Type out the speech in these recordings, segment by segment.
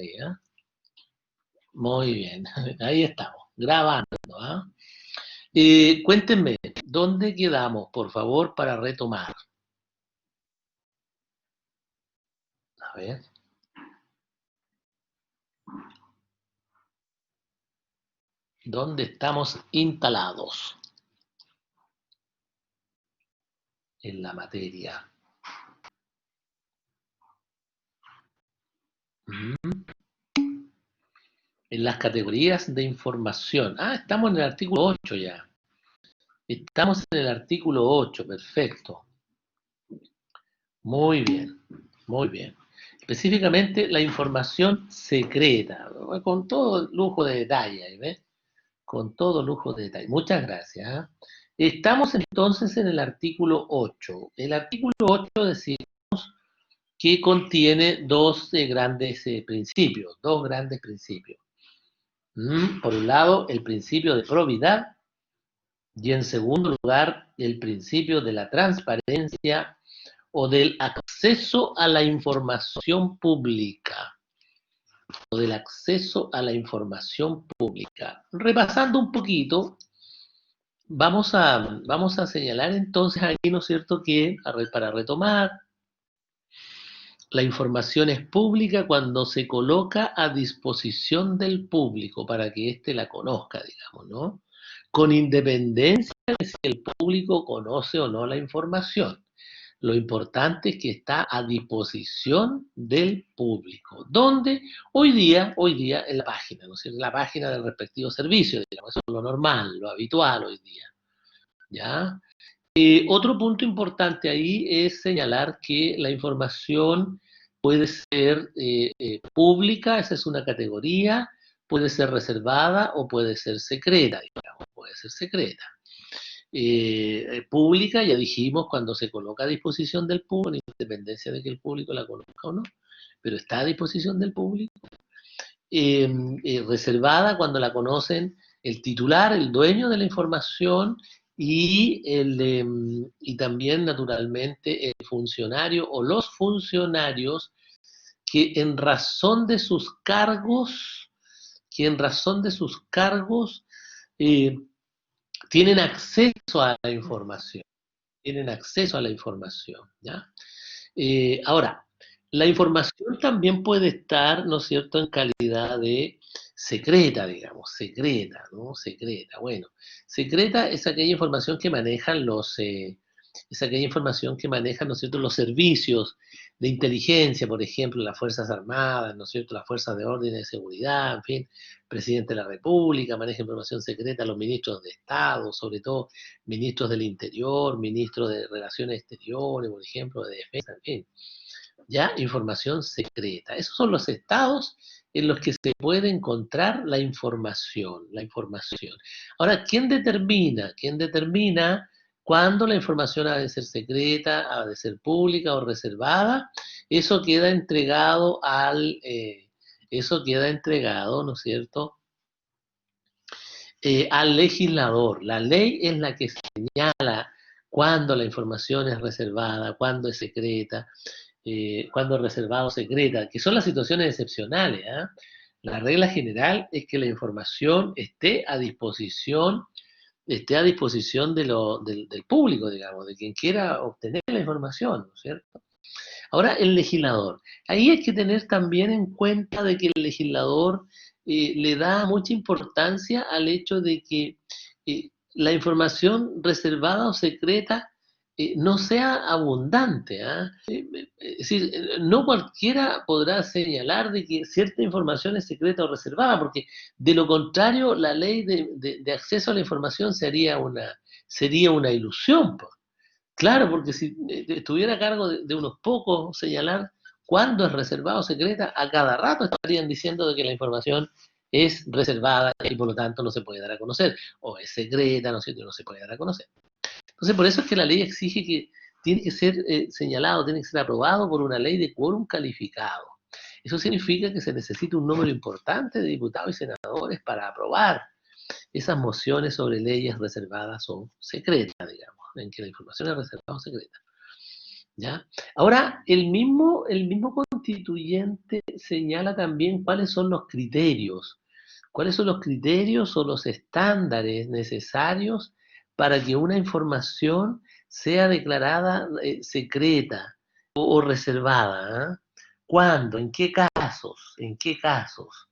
ahí, ¿eh? Muy bien, ahí estamos, grabando, ¿ah? Cuéntenme, ¿dónde quedamos, por favor, para retomar? A ver. ¿Dónde estamos instalados en la materia? En las categorías de información. Ah, estamos en el artículo 8 ya. Estamos en el artículo 8, perfecto. Muy bien, muy bien. Específicamente la información secreta, con todo lujo de detalle, ¿ves? Con todo lujo de detalle. Muchas gracias. ¿Eh? Estamos entonces en el artículo 8. El artículo 8 decimos que contiene dos grandes principios, dos grandes principios. Por un lado, el principio de probidad y en segundo lugar, el principio de la transparencia o del acceso a la información pública. O del acceso a la información pública. Repasando un poquito, vamos a señalar entonces aquí, ¿no es cierto?, que para retomar, la información es pública cuando se coloca a disposición del público para que éste la conozca, digamos, ¿no? Con independencia de si el público conoce o no la información. Lo importante es que está a disposición del público. ¿Dónde? Hoy día en la página, ¿no es cierto? La página del respectivo servicio, digamos, eso es lo normal, lo habitual hoy día, ¿ya? Otro punto importante ahí es señalar que la información puede ser pública, esa es una categoría, puede ser reservada o puede ser secreta, digamos, puede ser secreta. Pública, ya dijimos, cuando se coloca a disposición del público, en independencia de que el público la conozca o no, pero está a disposición del público. Reservada cuando la conocen el titular, el dueño de la información y también, naturalmente, el funcionario o los funcionarios que en razón de sus cargos, eh, tienen acceso a la información. Tienen acceso a la información, ¿ya? Ahora, la información también puede estar, ¿no es cierto?, en calidad de secreta, digamos, secreta, ¿no? Secreta, bueno. Secreta es aquella información que manejan es aquella información que manejan, ¿no es cierto?, los servicios de inteligencia, por ejemplo, las Fuerzas Armadas, ¿no es cierto?, las Fuerzas de Orden y de Seguridad, en fin, Presidente de la República, maneja información secreta, los ministros de Estado, sobre todo ministros del Interior, ministros de Relaciones Exteriores, por ejemplo, de Defensa, en fin. ¿Ya? Información secreta. Esos son los estados en los que se puede encontrar la información, la información. Ahora, ¿quién determina? ¿Quién determina cuándo la información ha de ser secreta, ha de ser pública o reservada? Eso queda entregado ¿no es cierto?, al legislador. La ley es la que señala cuándo la información es reservada, cuándo es secreta, cuándo es reservada o secreta, que son las situaciones excepcionales. ¿Eh? La regla general es que la información esté a disposición del público, digamos, de quien quiera obtener la información, ¿no es cierto? Ahora, el legislador. Ahí hay que tener también en cuenta de que el legislador le da mucha importancia al hecho de que la información reservada o secreta no sea abundante. Es decir, no cualquiera podrá señalar de que cierta información es secreta o reservada, porque de lo contrario la ley de acceso a la información sería una ilusión, pues. Claro, porque si estuviera a cargo de unos pocos señalar cuándo es reservado o secreta, a cada rato estarían diciendo de que la información es reservada y por lo tanto no se puede dar a conocer, o es secreta, ¿no es cierto?, no se puede dar a conocer. Entonces, por eso es que la ley exige que tiene que ser señalado, tiene que ser aprobado por una ley de quórum calificado. Eso significa que se necesita un número importante de diputados y senadores para aprobar esas mociones sobre leyes reservadas o secretas, digamos, en que la información es reservada o secreta. ¿Ya? Ahora, el mismo constituyente señala también cuáles son los criterios o los estándares necesarios para que una información sea declarada secreta o reservada. ¿Cuándo? ¿En qué casos? ¿En qué casos?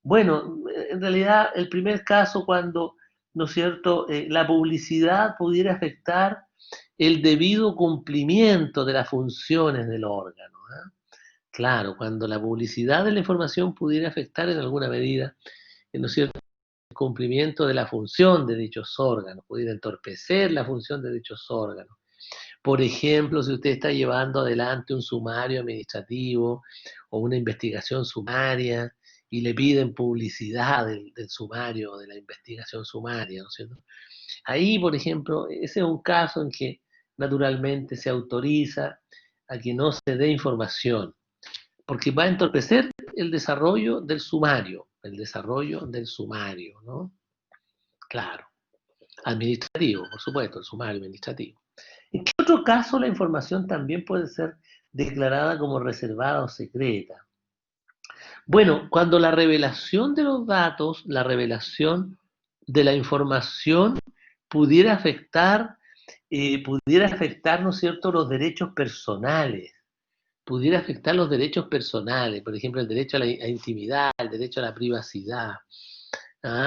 Bueno, en realidad el primer caso cuando, ¿no es cierto?, la publicidad pudiera afectar el debido cumplimiento de las funciones del órgano. Claro, cuando la publicidad de la información pudiera afectar en alguna medida, ¿no es cierto?, el cumplimiento de la función de dichos órganos, pudiera entorpecer la función de dichos órganos. Por ejemplo, si usted está llevando adelante un sumario administrativo o una investigación sumaria y le piden publicidad del sumario o de la investigación sumaria, ¿no es cierto? Ahí, por ejemplo, ese es un caso en que naturalmente se autoriza a que no se dé información, porque va a entorpecer el desarrollo del sumario, ¿no? Claro, administrativo, por supuesto, el sumario administrativo. ¿En qué otro caso la información también puede ser declarada como reservada o secreta? Bueno, cuando la revelación de los datos, la revelación de la información pudiera afectar, ¿no es cierto?, los derechos personales, pudiera afectar los derechos personales, por ejemplo, el derecho a la intimidad, el derecho a la privacidad.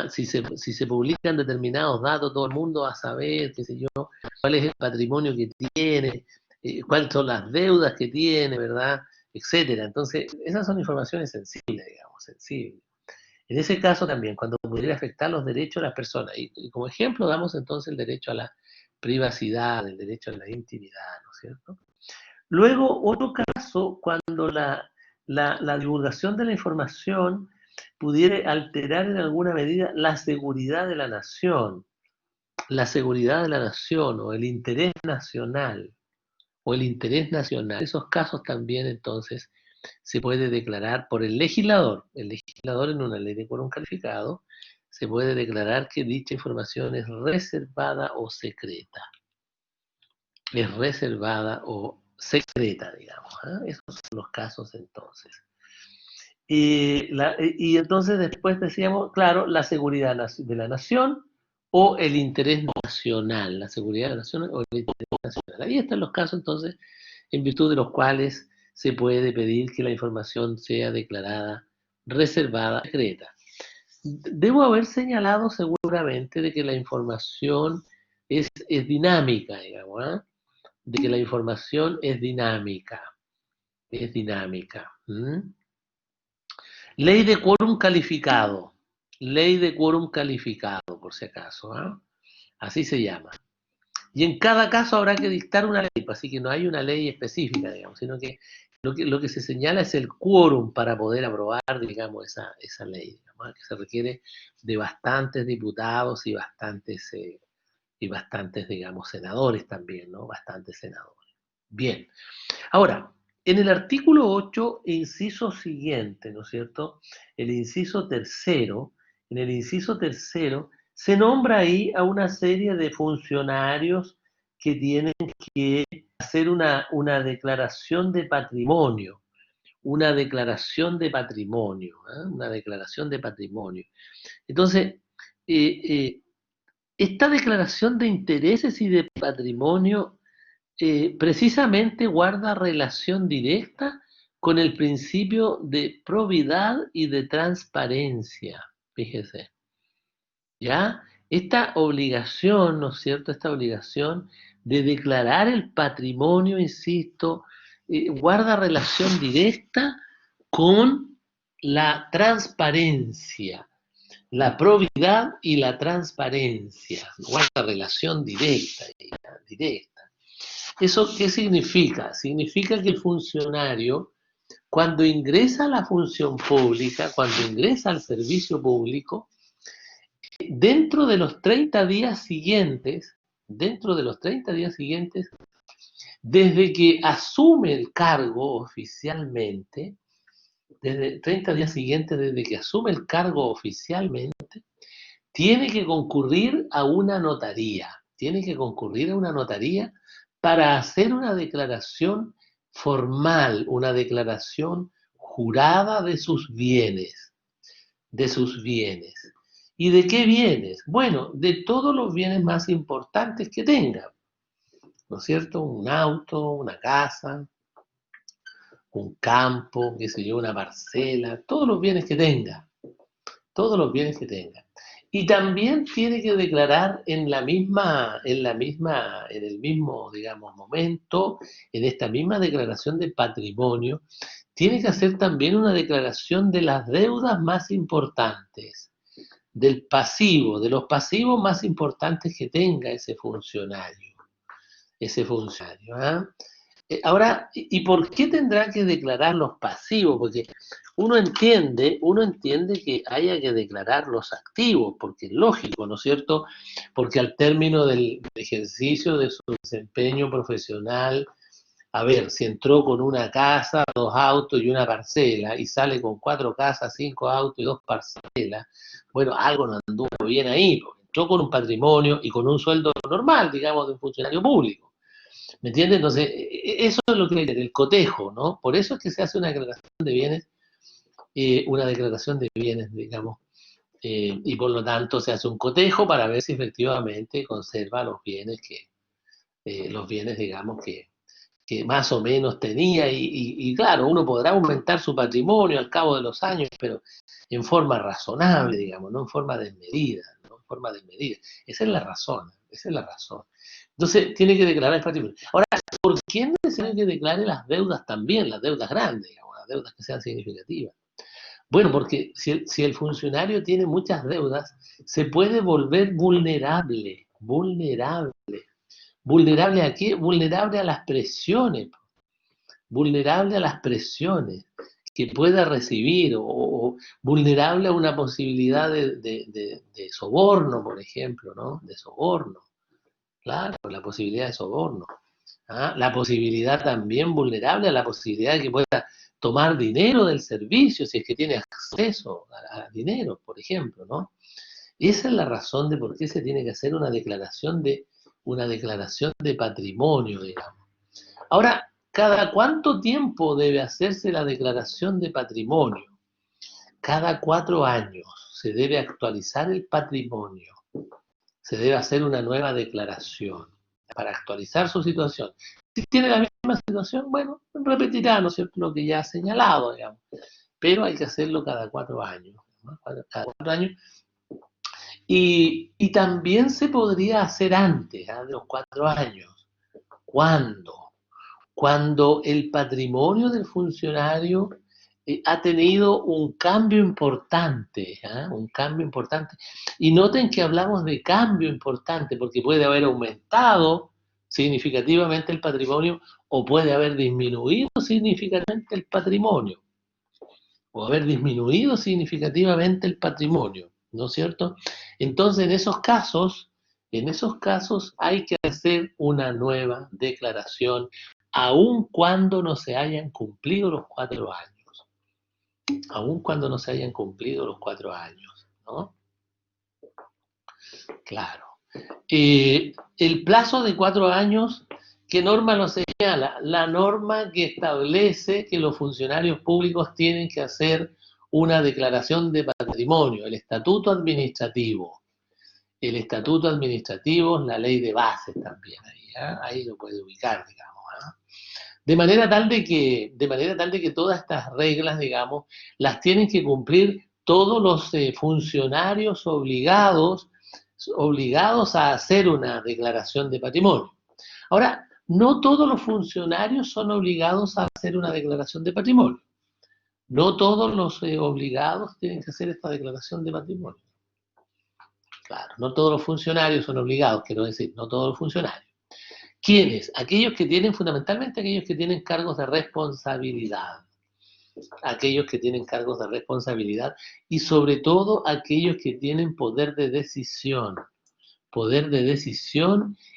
Si se publican determinados datos, todo el mundo va a saber, qué sé yo, cuál es el patrimonio que tiene, cuáles son las deudas que tiene, ¿verdad? Etcétera. Entonces, esas son informaciones sensibles, digamos, sensibles. En ese caso también, cuando pudiera afectar los derechos de las personas, y como ejemplo damos entonces el derecho a la privacidad, el derecho a la intimidad, ¿no es cierto? Luego, otro caso, cuando la divulgación de la información pudiera alterar en alguna medida la seguridad de la nación o el interés nacional. Esos casos también entonces se puede declarar por el legislador en una ley de quórum calificado, se puede declarar que dicha información es reservada o secreta. Es reservada o secreta, digamos. Esos son los casos entonces. Y entonces después decíamos, claro, la seguridad de la nación o el interés nacional, la seguridad de la nación o el interés nacional. Ahí están los casos entonces en virtud de los cuales se puede pedir que la información sea declarada reservada, secreta. Debo haber señalado seguramente de que la información es dinámica, digamos, de que la información es dinámica, es dinámica. Ley de quórum calificado, por si acaso, así se llama. Y en cada caso habrá que dictar una ley, así que no hay una ley específica, digamos, sino que lo que se señala es el quórum para poder aprobar, digamos, esa ley, digamos, que se requiere de bastantes diputados y bastantes, digamos, senadores también, ¿no? Bastantes senadores. Bien. Ahora, en el artículo 8, inciso siguiente, ¿no es cierto? El inciso tercero, en el inciso tercero se nombra ahí a una serie de funcionarios que tienen que hacer una declaración de patrimonio, una declaración de patrimonio, una declaración de patrimonio. Entonces, esta declaración de intereses y de patrimonio precisamente guarda relación directa con el principio de probidad y de transparencia, fíjese. ¿Ya? Esta obligación, ¿no es cierto? Esta obligación de declarar el patrimonio, insisto, guarda relación directa con la transparencia, la probidad y la transparencia. Guarda relación directa, directa. ¿Eso qué significa? Significa que el funcionario, cuando ingresa a la función pública, cuando ingresa al servicio público, dentro de los 30 días siguientes, desde que asume el cargo oficialmente, desde 30 días siguientes desde que asume el cargo oficialmente, tiene que concurrir a una notaría, para hacer una declaración formal, una declaración jurada de sus bienes, de sus bienes. ¿Y de qué bienes? Bueno, de todos los bienes más importantes que tenga, ¿no es cierto? Un auto, una casa, un campo, qué sé yo, una parcela, todos los bienes que tenga, todos los bienes que tenga. Y también tiene que declarar en el mismo, digamos, momento, en esta misma declaración de patrimonio, tiene que hacer también una declaración de las deudas más importantes, del pasivo, de los pasivos más importantes que tenga ese funcionario, ¿ah? Ahora, ¿y por qué tendrá que declarar los pasivos? Porque uno entiende que haya que declarar los activos, porque es lógico, ¿no es cierto? Porque al término del ejercicio de su desempeño profesional, a ver, si entró con una casa, 2 autos y una parcela, y sale con 4 casas, 5 autos y 2 parcelas, bueno, algo no anduvo bien ahí, porque entró con un patrimonio y con un sueldo normal, digamos, de un funcionario público. ¿Me entiendes? Entonces, eso es lo que es el cotejo, ¿no? Por eso es que se hace una declaración de bienes, digamos, y por lo tanto se hace un cotejo para ver si efectivamente conserva los bienes, digamos, que más o menos tenía, y claro, uno podrá aumentar su patrimonio al cabo de los años, pero en forma razonable, digamos, no en forma desmedida, ¿no? En forma desmedida. Esa es la razón, esa es la razón. Entonces, tiene que declarar el patrimonio. Ahora, ¿por qué es necesario que declare las deudas también, las deudas grandes, digamos, las deudas que sean significativas? Bueno, porque si el funcionario tiene muchas deudas, se puede volver vulnerable, vulnerable. ¿Vulnerable a qué? Vulnerable a las presiones, vulnerable a las presiones que pueda recibir, o vulnerable a una posibilidad de soborno, por ejemplo, ¿no? De soborno, claro, la posibilidad de soborno. ¿Ah? La posibilidad también vulnerable a la posibilidad de que pueda tomar dinero del servicio, si es que tiene acceso a dinero, por ejemplo, ¿no? Esa es la razón de por qué se tiene que hacer una declaración de patrimonio, digamos. Ahora, ¿cada cuánto tiempo debe hacerse la declaración de patrimonio? Cada 4 años se debe actualizar el patrimonio, se debe hacer una nueva declaración para actualizar su situación. Si tiene la misma situación, bueno, repetirá, ¿no es cierto?, lo que ya ha señalado, digamos, pero hay que hacerlo cada 4 años, ¿no? Cada 4 años. Y también se podría hacer antes, ¿eh?, de los 4 años. ¿Cuándo? Cuando el patrimonio del funcionario ha tenido un cambio importante, ¿eh? Un cambio importante. Y noten que hablamos de cambio importante, porque puede haber aumentado significativamente el patrimonio o puede haber disminuido significativamente el patrimonio, o haber disminuido significativamente el patrimonio, ¿no es cierto? Entonces, en esos casos hay que hacer una nueva declaración, aun cuando no se hayan cumplido los 4 años, aun cuando no se hayan cumplido los 4 años, ¿no? Claro. El plazo de 4 años, ¿qué norma lo señala? La norma que establece que los funcionarios públicos tienen que hacer una declaración de patrimonio, el estatuto administrativo. El estatuto administrativo es la ley de bases también, ahí lo puede ubicar, digamos. De manera tal de que todas estas reglas, digamos, las tienen que cumplir todos los funcionarios obligados a hacer una declaración de patrimonio. Ahora, no todos los funcionarios son obligados a hacer una declaración de patrimonio. No todos los obligados tienen que hacer esta declaración de patrimonio. Claro, no todos los funcionarios son obligados, quiero decir, no todos los funcionarios. ¿Quiénes? Fundamentalmente aquellos que tienen cargos de responsabilidad. Aquellos que tienen cargos de responsabilidad y sobre todo aquellos que tienen poder de decisión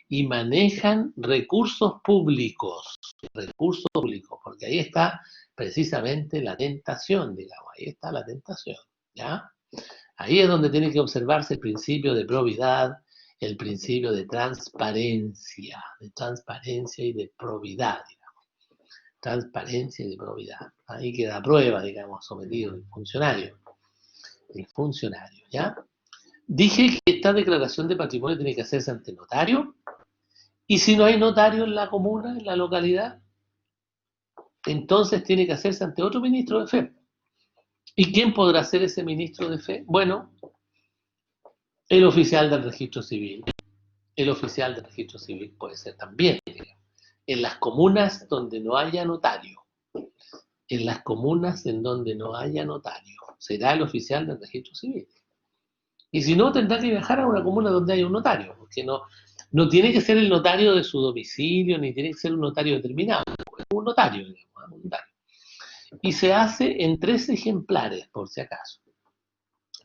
y manejan recursos públicos, porque ahí está precisamente la tentación, digamos, ahí está la tentación, ¿ya? Ahí es donde tiene que observarse el principio de probidad, el principio de transparencia y de probidad, digamos. Transparencia y de probidad. Ahí queda prueba, digamos, sometido el funcionario. El funcionario, ¿ya? Dije que esta declaración de patrimonio tiene que hacerse ante notario, y si no hay notario en la comuna, en la localidad, entonces tiene que hacerse ante otro ministro de fe. ¿Y quién podrá ser ese ministro de fe? Bueno, el oficial del registro civil. El oficial del registro civil puede ser también, digamos. En las comunas donde no haya notario, en las comunas en donde no haya notario, será el oficial del registro civil. Y si no, tendrá que viajar a una comuna donde haya un notario, porque no tiene que ser el notario de su domicilio, ni tiene que ser un notario determinado, es un notario, digamos, un notario. Y se hace en 3 ejemplares, por si acaso.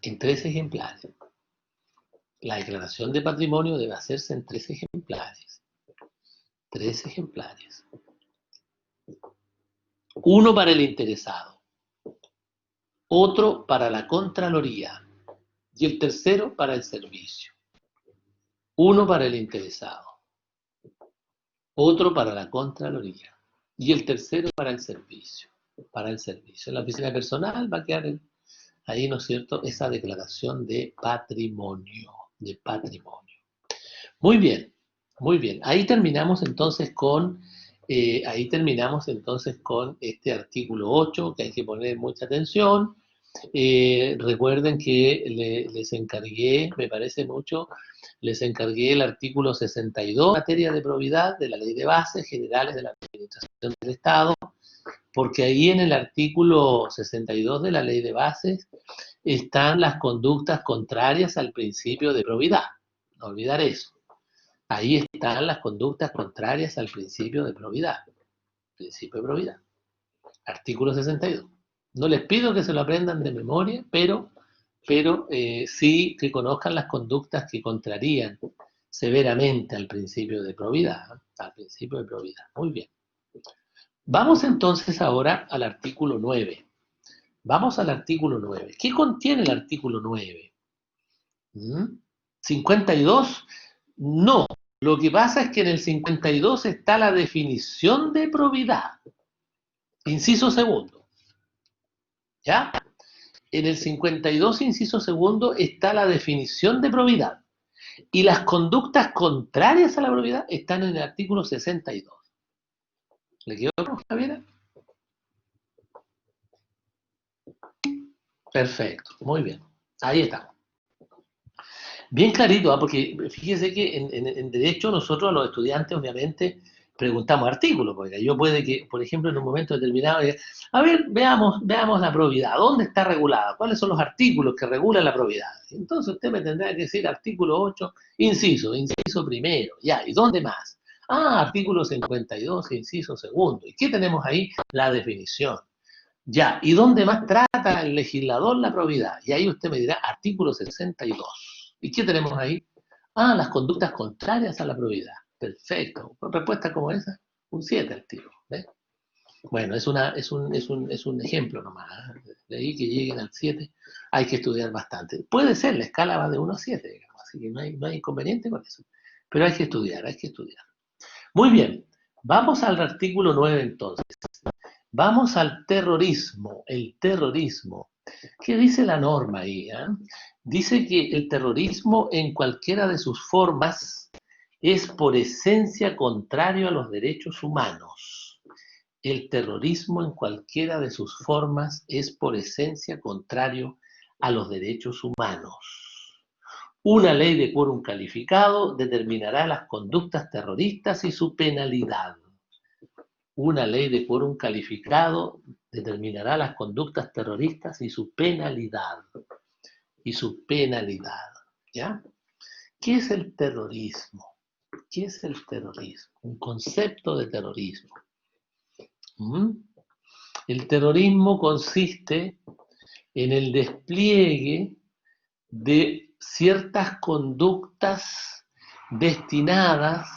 En 3 ejemplares. La declaración de patrimonio debe hacerse en 3 ejemplares. 3 ejemplares. Uno para el interesado, otro para la Contraloría y el tercero para el servicio. Uno para el interesado, otro para la Contraloría y el tercero para el servicio. Para el servicio. En la oficina personal va a quedar ahí, ¿no es cierto?, esa declaración de patrimonio. De patrimonio. Muy bien, muy bien. Ahí terminamos entonces con este artículo 8, que hay que poner mucha atención. Recuerden que les encargué, me parece mucho, les encargué el artículo 62, materia de probidad de la Ley de Bases Generales de la Administración del Estado, porque ahí en el artículo 62 de la Ley de Bases están las conductas contrarias al principio de probidad. No olvidar eso. Ahí están las conductas contrarias al principio de probidad. Principio de probidad. Artículo 62. No les pido que se lo aprendan de memoria, pero sí que conozcan las conductas que contrarían severamente al principio de probidad. Al principio de probidad. Muy bien. Vamos entonces ahora al artículo 9. Vamos al artículo 9. ¿Qué contiene el artículo 9? ¿52? No. Lo que pasa es que en el 52 está la definición de probidad. Inciso segundo. ¿Ya? En el 52, inciso segundo, está la definición de probidad. Y las conductas contrarias a la probidad están en el artículo 62. ¿Le quedó claro, Javiera? Perfecto, muy bien. Ahí estamos. Bien clarito, ¿eh? Porque fíjese que en Derecho nosotros a los estudiantes, obviamente, preguntamos artículos, porque yo puede que, por ejemplo, en un momento determinado, a ver, veamos la probidad, ¿dónde está regulada? ¿Cuáles son los artículos que regulan la probidad? Entonces usted me tendrá que decir artículo 8, inciso primero, ya, ¿y dónde más? Ah, artículo 52, inciso segundo. ¿Y qué tenemos ahí? La definición. Ya, ¿y dónde más trata el legislador la probidad? Y ahí usted me dirá artículo 62. ¿Y qué tenemos ahí? Ah, las conductas contrarias a la probidad. Perfecto. Con respuesta como esa, un 7 al tiro. ¿Ves? Bueno, es un ejemplo nomás. De ahí que lleguen al 7 hay que estudiar bastante. Puede ser, la escala va de 1 a 7, digamos, así que no hay inconveniente con eso. Pero hay que estudiar, hay que estudiar. Muy bien, vamos al artículo 9 entonces. Vamos al terrorismo, el terrorismo. ¿Qué dice la norma ahí? Dice que el terrorismo en cualquiera de sus formas es por esencia contrario a los derechos humanos. El terrorismo en cualquiera de sus formas es por esencia contrario a los derechos humanos. Una ley de quórum calificado determinará las conductas terroristas y su penalidad. Una ley de quórum calificado determinará las conductas terroristas y su penalidad. Y su penalidad. ¿Ya? ¿Qué es el terrorismo? ¿Qué es el terrorismo? Un concepto de terrorismo. El terrorismo consiste en el despliegue de ciertas conductas destinadas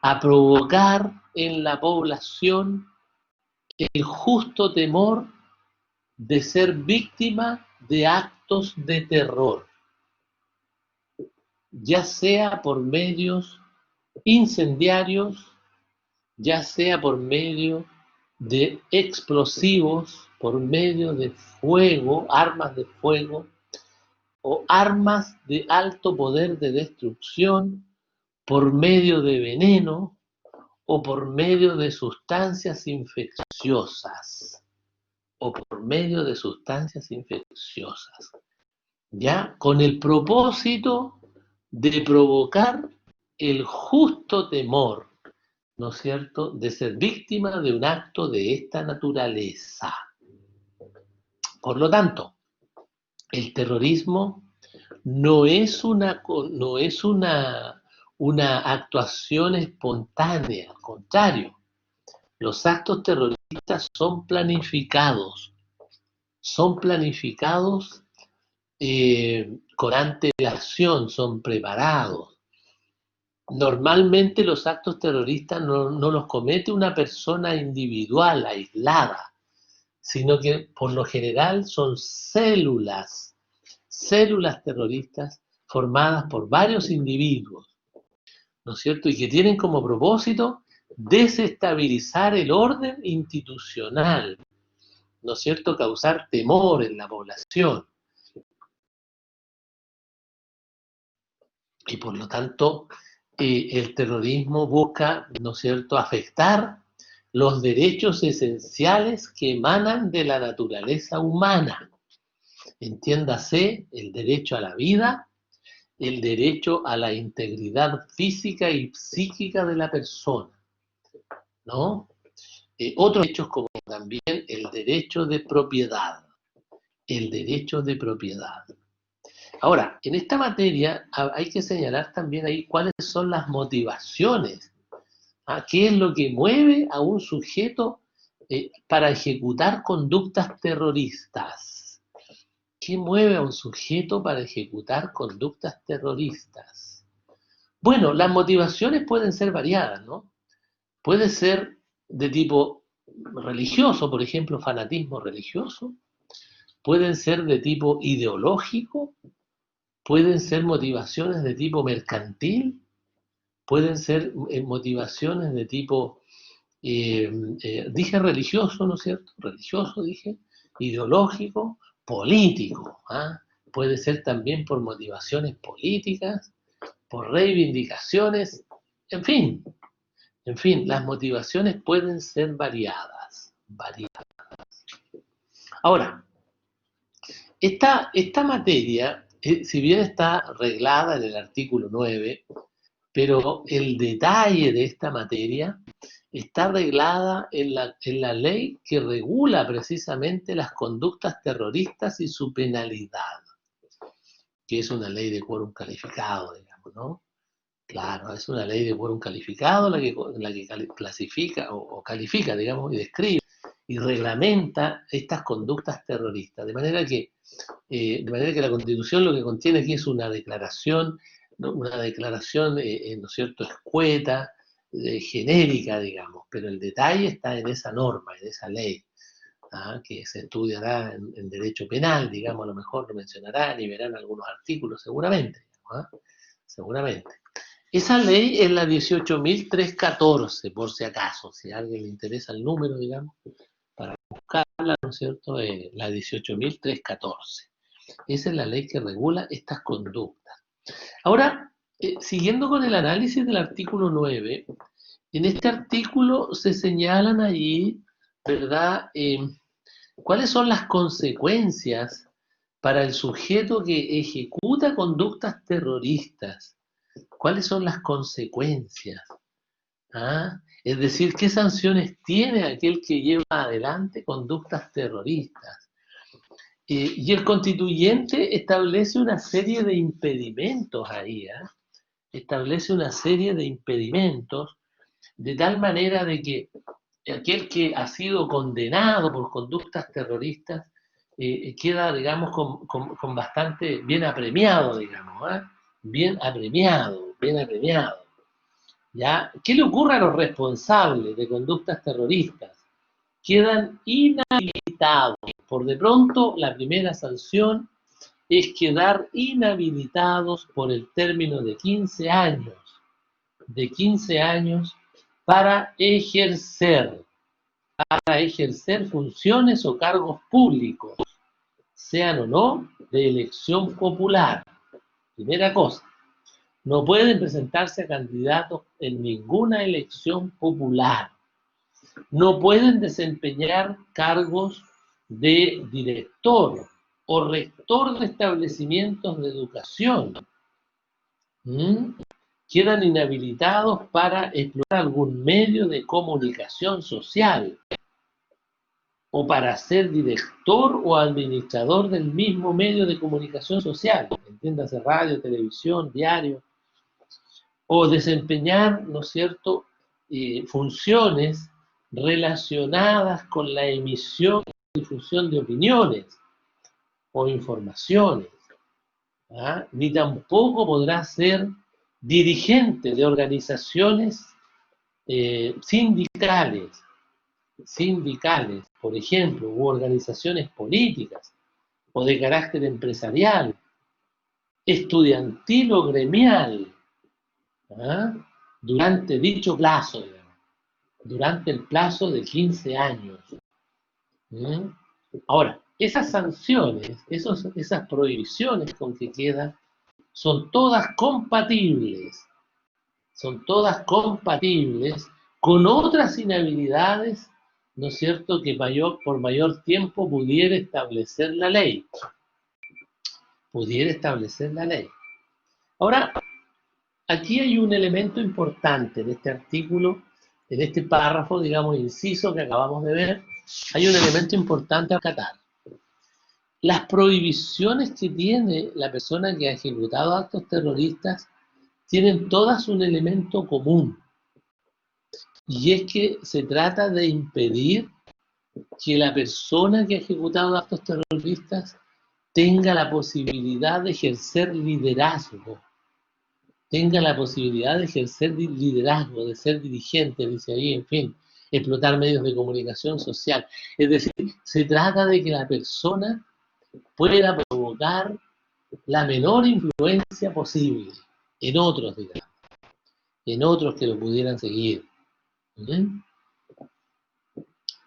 a provocar en la población el justo temor de ser víctima de actos de terror. ya sea por medios incendiarios, ya sea por medio de explosivos, por medio de fuego, armas de fuego, o armas de alto poder de destrucción, por medio de veneno o por medio de sustancias infecciosas, o por medio de sustancias infecciosas, ¿ya? Con el propósito de provocar el justo temor, ¿no es cierto?, de ser víctima de un acto de esta naturaleza. Por lo tanto, el terrorismo no es una actuación espontánea, al contrario, los actos terroristas son planificados con antelación, son preparados. Normalmente los actos terroristas no los comete una persona individual, aislada, sino que por lo general son células terroristas formadas por varios individuos, ¿no es cierto? Y que tienen como propósito desestabilizar el orden institucional, ¿no es cierto? Causar temor en la población. Y por lo tanto, el terrorismo busca, ¿no es cierto?, afectar los derechos esenciales que emanan de la naturaleza humana. Entiéndase el derecho a la vida, el derecho a la integridad física y psíquica de la persona, ¿no? Otros derechos como también el derecho de propiedad, el derecho de propiedad. Ahora, en esta materia hay que señalar también ahí cuáles son las motivaciones, ¿ah? ¿Qué es lo que mueve a un sujeto para ejecutar conductas terroristas? ¿Qué mueve a un sujeto para ejecutar conductas terroristas? Bueno, las motivaciones pueden ser variadas, ¿no? Puede ser de tipo religioso, por ejemplo, fanatismo religioso, pueden ser de tipo ideológico, pueden ser motivaciones de tipo mercantil, pueden ser motivaciones de tipo, dije religioso, ¿no es cierto? Religioso, dije, ideológico, político, ¿ah? Puede ser también por motivaciones políticas, por reivindicaciones, en fin, las motivaciones pueden ser variadas. Ahora, esta materia, si bien está reglada en el artículo 9, pero el detalle de esta materia está reglada en la ley que regula precisamente las conductas terroristas y su penalidad, que es una ley de quórum calificado, digamos, ¿no? Claro, es una ley de quórum calificado la que clasifica o califica, digamos, y describe y reglamenta estas conductas terroristas, de manera que la Constitución lo que contiene aquí es una declaración, ¿no? Una declaración, ¿no es cierto?, escueta, genérica, digamos, pero el detalle está en esa norma, en esa ley, ¿ah? Que se estudiará en derecho penal, digamos, a lo mejor lo mencionarán y verán algunos artículos seguramente, ¿ah? Seguramente. Esa ley es la 18.314, por si acaso, si a alguien le interesa el número, digamos, para buscarla, ¿no es cierto? La 18.314. Esa es la ley que regula estas conductas. Ahora, siguiendo con el análisis del artículo 9, en este artículo se señalan allí, ¿verdad?, cuáles son las consecuencias para el sujeto que ejecuta conductas terroristas. ¿Cuáles son las consecuencias? ¿Ah? Es decir, ¿qué sanciones tiene aquel que lleva adelante conductas terroristas? Y el constituyente establece una serie de impedimentos ahí, ¿eh? Establece una serie de impedimentos de tal manera de que aquel que ha sido condenado por conductas terroristas queda, digamos, con bastante bien apremiado, digamos, ¿eh? Bien apremiado, bien apremiado. ¿Ya? ¿Qué le ocurre a los responsables de conductas terroristas? Quedan inhabilitados. Por de pronto, la primera sanción es quedar inhabilitados por el término de 15 años para ejercer funciones o cargos públicos, sean o no de elección popular. Primera cosa, no pueden presentarse a candidatos en ninguna elección popular. No pueden desempeñar cargos de director o rector de establecimientos de educación. Quedan inhabilitados para explorar algún medio de comunicación social o para ser director o administrador del mismo medio de comunicación social, entiéndase radio, televisión, diario, o desempeñar, ¿no es cierto?, funciones relacionadas con la emisión y difusión de opiniones o informaciones, ¿ah? Ni tampoco podrá ser dirigente de organizaciones sindicales, por ejemplo, u organizaciones políticas o de carácter empresarial, estudiantil o gremial, ¿ah? Durante dicho plazo, digamos, durante el plazo de 15 años. Ahora, esas sanciones, esas prohibiciones con que quedan, son todas compatibles con otras inhabilidades, ¿no es cierto?, que por mayor tiempo pudiera establecer la ley. Ahora, aquí hay un elemento importante en este artículo, en este párrafo, digamos, inciso que acabamos de ver, hay un elemento importante a acatar. Las prohibiciones que tiene la persona que ha ejecutado actos terroristas tienen todas un elemento común, y es que se trata de impedir que la persona que ha ejecutado actos terroristas tenga la posibilidad de ejercer liderazgo, de ser dirigente, dice ahí, en fin, explotar medios de comunicación social. Es decir, se trata de que la persona pueda provocar la menor influencia posible en otros, digamos, en otros que lo pudieran seguir.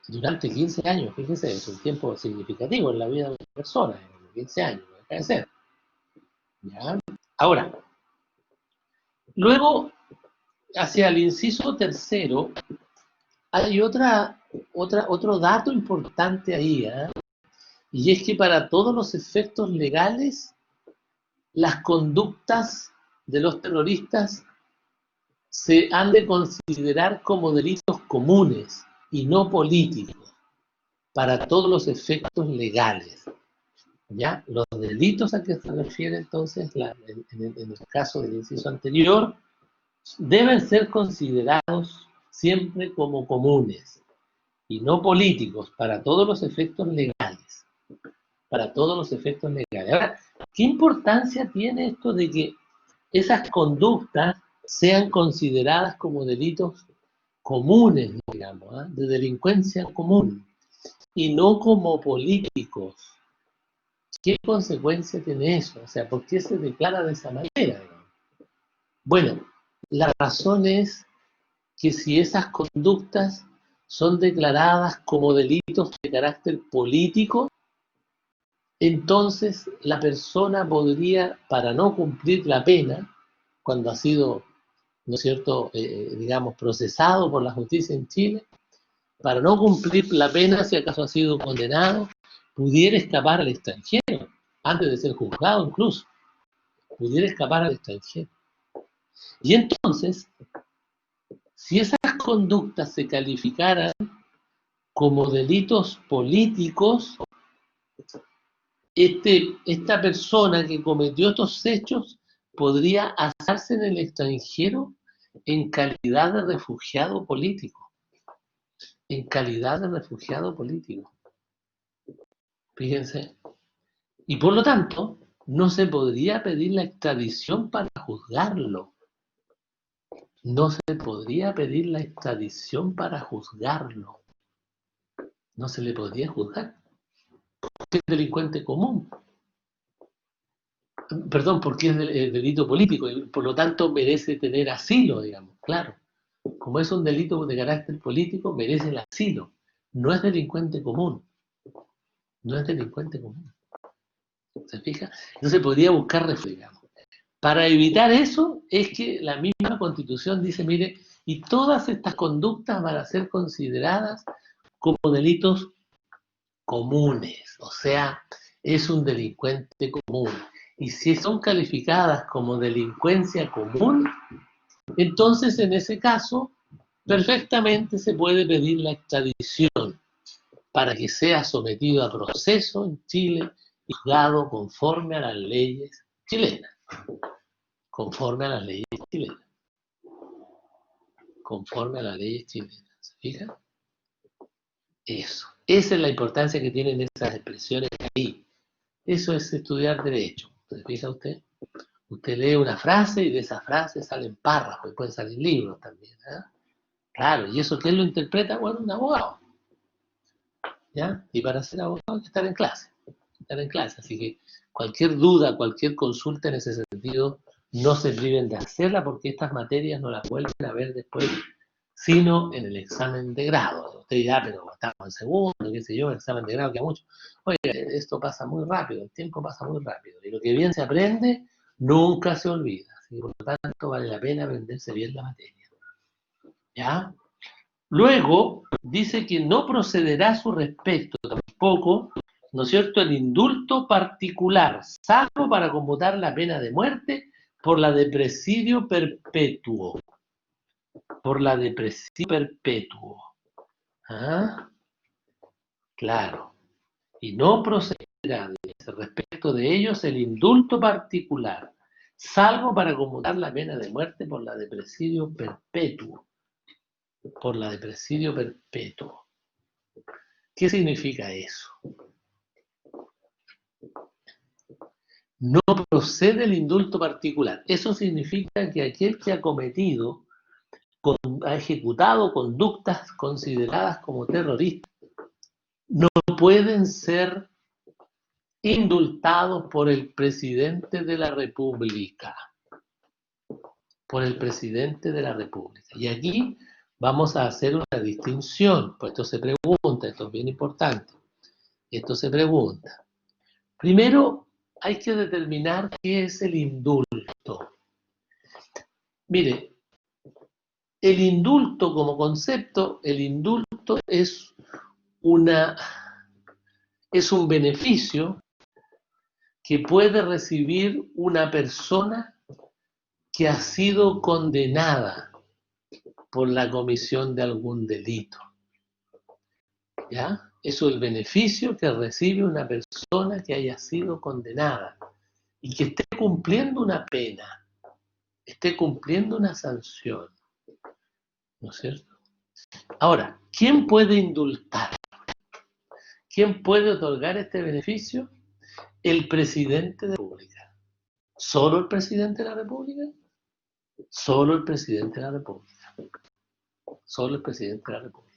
Durante 15 años, fíjense, es un tiempo significativo en la vida de una persona, 15 años, no deja de ser. ¿Ya? Ahora, luego, hacia el inciso tercero, hay otro dato importante ahí, y es que para todos los efectos legales, las conductas de los terroristas se han de considerar como delitos comunes y no políticos, para todos los efectos legales. ¿Ya? Los delitos a que se refiere entonces, en el caso del inciso anterior, deben ser considerados siempre como comunes y no políticos para todos los efectos legales. Ahora, ¿qué importancia tiene esto de que esas conductas sean consideradas como delitos comunes, digamos, de delincuencia común, y no como políticos? ¿Qué consecuencia tiene eso? O sea, ¿por qué se declara de esa manera? Bueno, la razón es que si esas conductas son declaradas como delitos de carácter político, entonces la persona podría, para no cumplir la pena, cuando ha sido, ¿no es cierto?, digamos, procesado por la justicia en Chile, para no cumplir la pena, si acaso ha sido condenado, pudiera escapar al extranjero, antes de ser juzgado incluso, pudiera escapar al extranjero. Y entonces, si esas conductas se calificaran como delitos políticos, esta persona que cometió estos hechos podría hacerse en el extranjero en calidad de refugiado político. Fíjense. Y por lo tanto, no se podría pedir la extradición para juzgarlo. No se le podría juzgar. Es delincuente común. Perdón, porque es delito político y por lo tanto merece tener asilo, digamos, claro. Como es un delito de carácter político, merece el asilo. No es delincuente común. No es delincuente común. ¿Se fija? Entonces podría buscar refugio. Para evitar eso es que la misma Constitución dice, mire, y todas estas conductas van a ser consideradas como delitos comunes, o sea, es un delincuente común. Y si son calificadas como delincuencia común, entonces en ese caso perfectamente se puede pedir la extradición para que sea sometido a proceso en Chile y juzgado conforme a las leyes chilenas. Conforme a las leyes chilenas. Conforme a las leyes chilenas. ¿Se fija? Eso. Esa es la importancia que tienen esas expresiones ahí. Eso es estudiar derecho. ¿Se fija usted? Usted lee una frase y de esa frase salen párrafos y pueden salir libros también. ¿Eh? Claro, ¿y eso quién lo interpreta? Bueno, un abogado. ¿Ya? Y para ser abogado hay que estar en clase. Estar en clase. Así que cualquier duda, cualquier consulta en ese sentido, no se priven de hacerla porque estas materias no las vuelven a ver después, sino en el examen de grado. Usted dirá, pero estamos en segundo, qué sé yo, el examen de grado queda mucho. Oye, esto pasa muy rápido, el tiempo pasa muy rápido. Y lo que bien se aprende, nunca se olvida. Así que por lo tanto vale la pena aprenderse bien la materia. ¿Ya? Luego, dice que no procederá a su respecto tampoco, ¿no es cierto?, el indulto particular, salvo para conmutar la pena de muerte por la de presidio perpetuo. Por la de presidio perpetuo. ¿Ah? Claro. Y no procederá respecto de ellos el indulto particular, salvo para conmutar la pena de muerte por la de presidio perpetuo. Por la de presidio perpetuo. ¿Qué significa eso? No procede el indulto particular. Eso significa que aquel que ha cometido, ha ejecutado conductas consideradas como terroristas, no pueden ser indultados por el presidente de la República. Por el presidente de la República. Y aquí vamos a hacer una distinción, pues esto se pregunta, esto es bien importante. Esto se pregunta. Primero, hay que determinar qué es el indulto. Mire, el indulto como concepto, el indulto es un beneficio que puede recibir una persona que ha sido condenada por la comisión de algún delito. ¿Ya? Eso es el beneficio que recibe una persona que haya sido condenada y que esté cumpliendo una pena, esté cumpliendo una sanción. ¿No es cierto? Ahora, ¿quién puede indultar? ¿Quién puede otorgar este beneficio? El presidente de la República. ¿Solo el presidente de la República? Solo el presidente de la República. Solo el presidente de la República.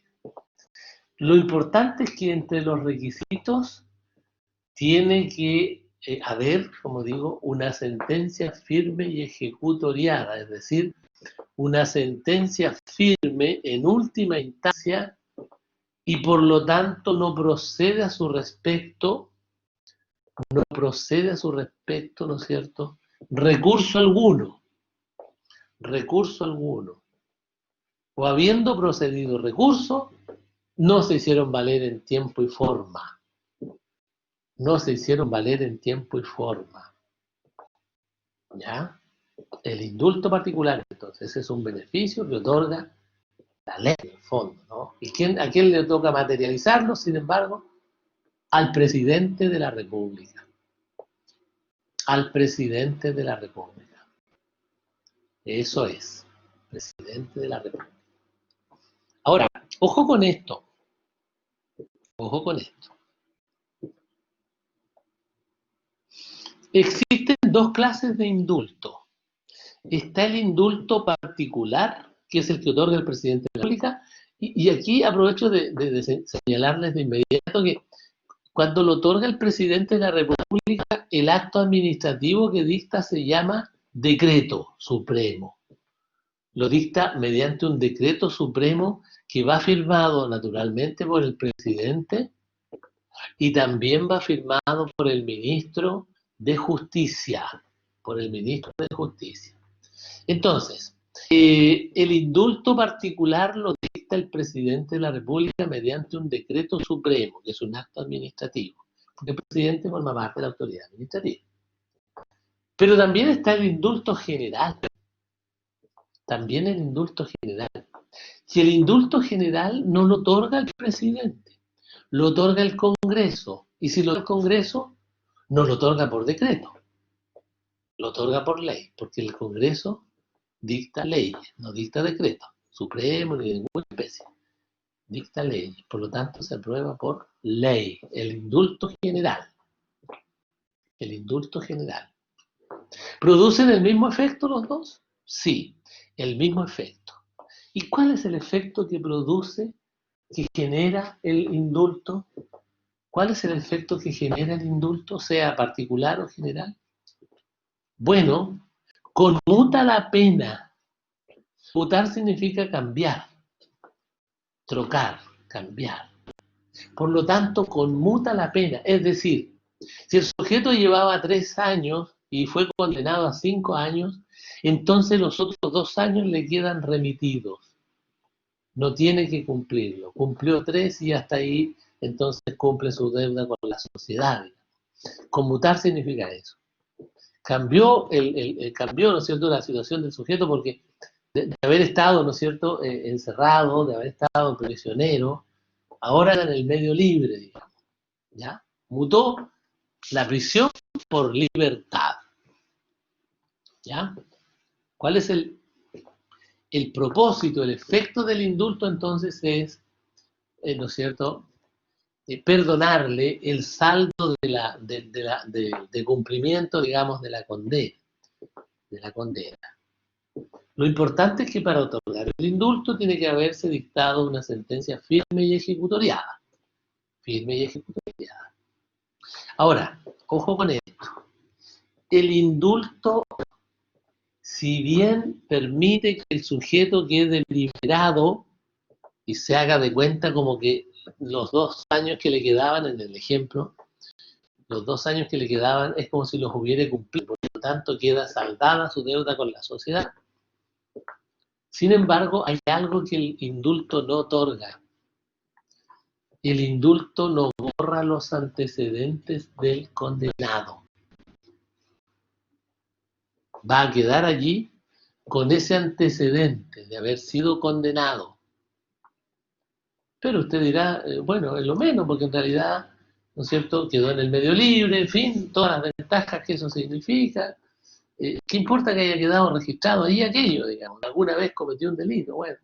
Lo importante es que entre los requisitos tiene que haber, como digo, una sentencia firme y ejecutoriada, es decir, una sentencia firme en última instancia y por lo tanto no procede a su respecto, ¿no es cierto?, recurso alguno, o habiendo procedido recurso, no se hicieron valer en tiempo y forma. No se hicieron valer en tiempo y forma. ¿Ya? El indulto particular, entonces, es un beneficio que otorga la ley, en el fondo, ¿no? ¿Y a quién le toca materializarlo? Sin embargo, al presidente de la República. Al presidente de la República. Eso es, presidente de la República. Ahora, ojo con esto. Ojo con esto. Existen dos clases de indulto. Está el indulto particular, que es el que otorga el presidente de la República, y aquí aprovecho de señalarles de inmediato que cuando lo otorga el presidente de la República, República, el acto administrativo que dicta se llama decreto supremo. Lo dicta mediante un decreto supremo que va firmado naturalmente por el presidente y también va firmado por el ministro de Justicia. Por el ministro de Justicia. Entonces, el indulto particular lo dicta el presidente de la República mediante un decreto supremo, que es un acto administrativo. Porque el presidente forma parte de la autoridad administrativa. Pero también está el indulto general. También el indulto general. Si el indulto general no lo otorga el presidente, lo otorga el Congreso. Y si lo otorga el Congreso, no lo otorga por decreto. Lo otorga por ley, porque el Congreso dicta leyes, no dicta decretos, supremo ni de ninguna especie. Dicta leyes, por lo tanto se aprueba por ley, el indulto general. El indulto general. ¿Producen el mismo efecto los dos? Sí, el mismo efecto. ¿Y cuál es el efecto que produce, que genera el indulto? ¿Cuál es el efecto que genera el indulto, sea particular o general? Bueno, conmuta la pena. Mutar significa cambiar, trocar, cambiar. Por lo tanto, conmuta la pena. Es decir, si el sujeto llevaba 3 años y fue condenado a 5 años, entonces los otros 2 años le quedan remitidos. No tiene que cumplirlo. Cumplió 3 y hasta ahí, entonces cumple su deuda con la sociedad. Conmutar significa eso. Cambió, cambió, ¿no es cierto?, la situación del sujeto porque de haber estado, ¿no es cierto?, encerrado, de haber estado prisionero, ahora era en el medio libre, digamos, ¿ya? Mutó la prisión por libertad, ¿ya? ¿Cuál es el propósito, el efecto del indulto? Entonces es, ¿no es cierto?, perdonarle el saldo de cumplimiento, digamos, de la condena. Lo importante es que para otorgar el indulto tiene que haberse dictado una sentencia firme y ejecutoriada. Firme y ejecutoriada. Ahora, ojo con esto. El indulto, si bien permite que el sujeto quede liberado y se haga de cuenta como que los 2 años que le quedaban, en el ejemplo, los 2 años que le quedaban es como si los hubiera cumplido, por lo tanto queda saldada su deuda con la sociedad. Sin embargo, hay algo que el indulto no otorga. El indulto no borra los antecedentes del condenado. Va a quedar allí con ese antecedente de haber sido condenado. Pero usted dirá, bueno, es lo menos, porque en realidad, ¿no es cierto?, quedó en el medio libre, en fin, todas las ventajas que eso significa. ¿Qué importa que haya quedado registrado ahí aquello, digamos? Alguna vez cometió un delito, bueno,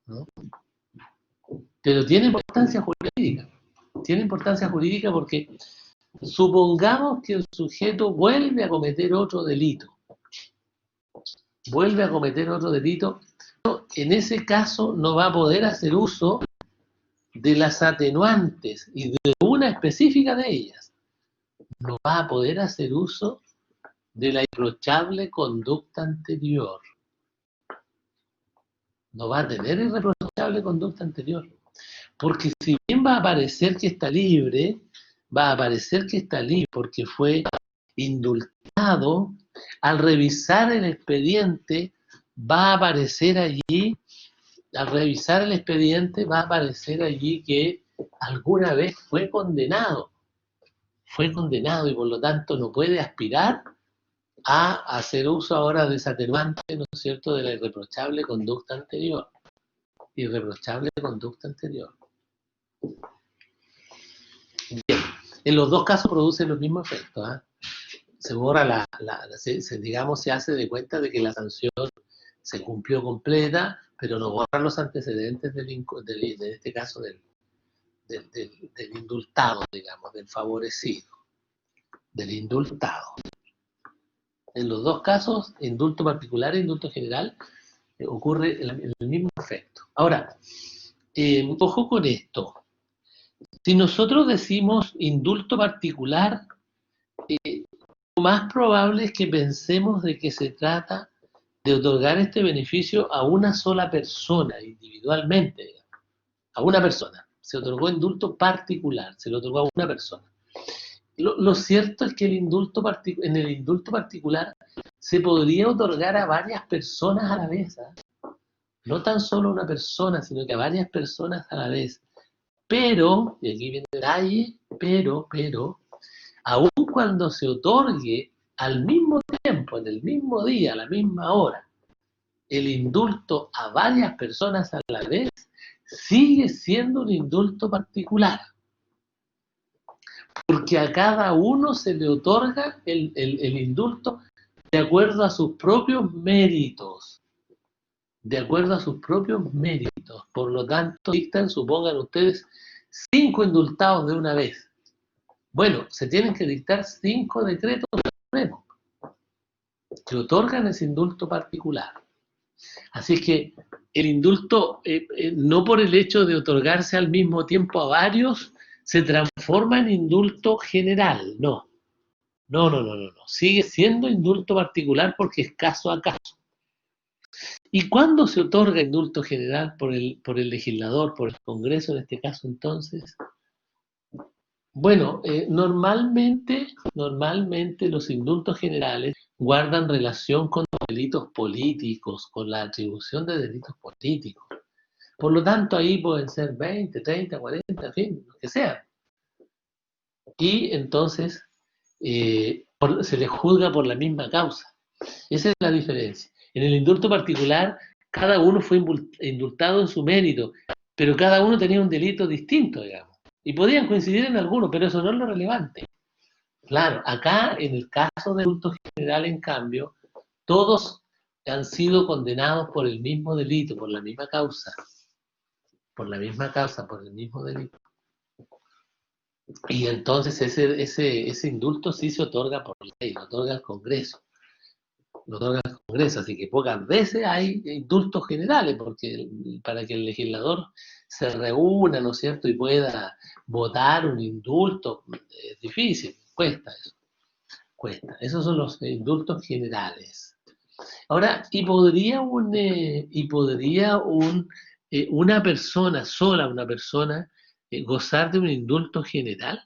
¿no? Pero tiene importancia jurídica. Tiene importancia jurídica porque supongamos que el sujeto vuelve a cometer otro delito. Vuelve a cometer otro delito. En ese caso no va a poder hacer uso de las atenuantes y de una específica de ellas. No va a poder hacer uso de la irreprochable conducta anterior. No va a tener irreprochable conducta anterior. Porque si bien va a parecer que está libre, porque fue indultado, al revisar el expediente va a aparecer allí, que alguna vez fue condenado y por lo tanto no puede aspirar a hacer uso ahora de esa atenuante, ¿no es cierto?, de la irreprochable conducta anterior. Bien, en los dos casos producen los mismos efectos, ¿eh? Se borra digamos, se hace de cuenta de que la sanción se cumplió completa, pero no borra los antecedentes en este caso del indultado, digamos, del favorecido, del indultado. En los dos casos, indulto particular e indulto general, ocurre el mismo efecto. Ahora, ojo con esto. Si nosotros decimos indulto particular, más probable es que pensemos de que se trata de otorgar este beneficio a una sola persona, individualmente, digamos, a una persona. Se otorgó indulto particular, se lo otorgó a una persona. Lo cierto es que en el indulto particular se podría otorgar a varias personas a la vez, ¿eh? No tan solo a una persona, sino que a varias personas a la vez. Pero, y aquí viene el detalle, pero, aun cuando se otorgue al mismo tiempo, en el mismo día, a la misma hora, el indulto a varias personas a la vez, sigue siendo un indulto particular, porque a cada uno se le otorga el indulto de acuerdo a sus propios méritos, de acuerdo a sus propios méritos. Por lo tanto, dictan, supongan ustedes, 5 indultados de una vez. Bueno, se tienen que dictar 5 decretos supremos que otorgan ese indulto particular. Así es que el indulto, no por el hecho de otorgarse al mismo tiempo a varios, se transforma en indulto general, no. No. Sigue siendo indulto particular porque es caso a caso. ¿Y cuándo se otorga indulto general por el legislador, por el Congreso en este caso entonces? Bueno, normalmente los indultos generales guardan relación con delitos políticos, con la atribución de delitos políticos. Por lo tanto, ahí pueden ser 20, 30, 40, en fin, lo que sea. Y entonces se les juzga por la misma causa. Esa es la diferencia. En el indulto particular, cada uno fue indultado en su mérito, pero cada uno tenía un delito distinto, digamos. Y podían coincidir en algunos, pero eso no es lo relevante. Claro, acá en el caso del indulto general, en cambio, todos han sido condenados por el mismo delito, por la misma causa, por el mismo delito. Y entonces ese indulto sí se otorga por ley, lo otorga el Congreso. Así que pocas veces hay indultos generales, porque para que el legislador se reúna, ¿no es cierto?, y pueda votar un indulto, es difícil, cuesta eso, cuesta. Esos son los indultos generales. Ahora, una persona, gozar de un indulto general?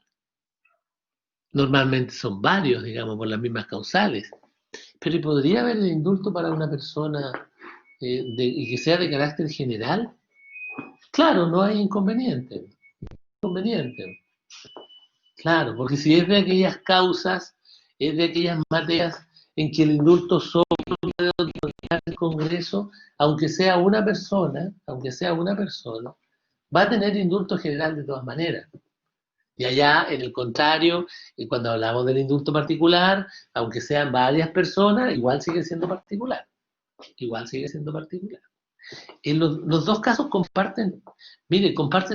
Normalmente son varios, digamos, por las mismas causales. Pero ¿podría haber el indulto para una persona y que sea de carácter general? Claro, no hay inconveniente. Claro, porque si es de aquellas causas, es de aquellas materias en que el indulto solo puede otorgar el Congreso, aunque sea una persona, va a tener indulto general de todas maneras. Y allá, en el contrario, cuando hablamos del indulto particular, aunque sean varias personas, igual sigue siendo particular. En los dos casos comparten